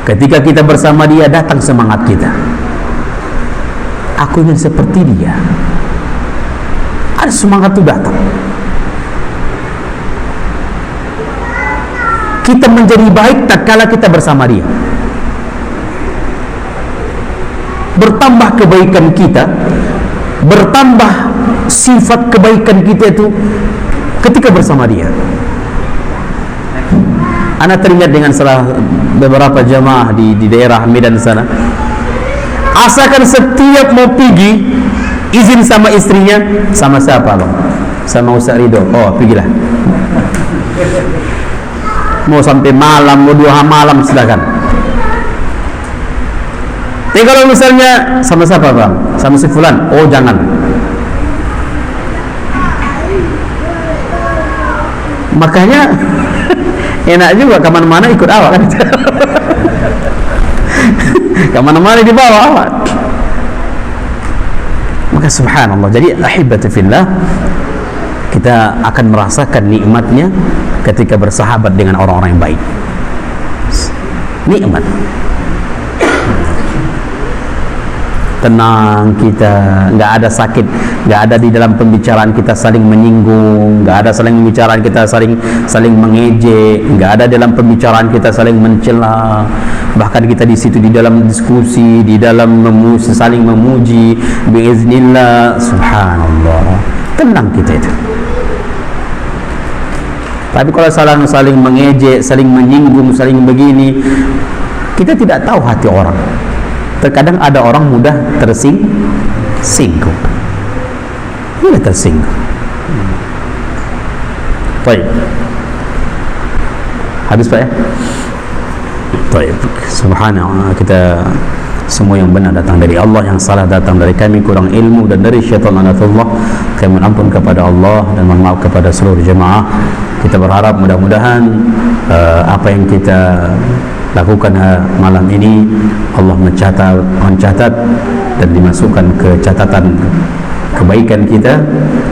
Ketika kita bersama dia, datang semangat kita. Aku ingin seperti dia. Ada semangat itu datang. Kita menjadi baik tak kala kita bersama dia. Bertambah kebaikan kita, bertambah sifat kebaikan kita itu ketika bersama dia. Ana teringat dengan salah beberapa jamaah di daerah Medan sana. Asalkan setiap mau pergi, izin sama istrinya, sama siapa bang? Sama Ustaz Ridho. Oh, pergilah. Mau sampai malam, mau 2 malam, silakan. Tapi kalau misalnya sama siapa bang? Sama si fulan. Oh, jangan. Makanya Enak juga, kemana-mana ikut awak kan. Kemana-mana dibawa awak. Maka subhanallah, jadi ahibati fillah, kita akan merasakan nikmatnya ketika bersahabat dengan orang-orang yang baik. Nikmat, tenang kita, nggak ada sakit, nggak ada di dalam pembicaraan kita saling menyinggung, nggak ada saling pembicaraan kita saling mengejek, nggak ada dalam pembicaraan kita saling mencela. Bahkan kita di situ di dalam diskusi, di dalam saling memuji, biiznillah, subhanallah, tenang kita itu. Tapi kalau saling mengejek, saling menyinggung, saling begini, kita tidak tahu hati orang. Terkadang ada orang mudah tersinggung, mudah tersinggung. Baik, habis Pak ya. Baik, subhanallah, kita semua yang benar datang dari Allah, yang salah datang dari kami, kurang ilmu dan dari syaitan laknatullah. Kami mohon ampun kepada Allah dan mohon maaf kepada seluruh jemaah. Kita berharap mudah-mudahan apa yang kita lakukan malam ini Allah mencatat dan dimasukkan ke catatan kebaikan kita,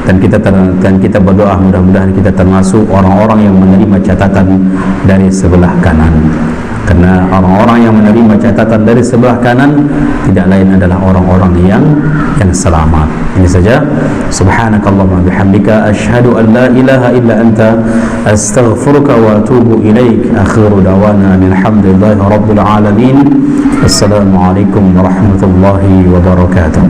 dan kita berdoa mudah-mudahan kita termasuk orang-orang yang menerima catatan dari sebelah kanan. Karena orang-orang yang menerima catatan dari sebelah kanan tidak lain adalah orang-orang yang selamat. Ini saja. Subhanakallahumma bihamdika asyhadu an la ilaha illa anta astaghfiruka wa atubu ilaik. Akhiru dawana alhamdulillahi rabbil alamin. Assalamualaikum warahmatullahi wabarakatuh.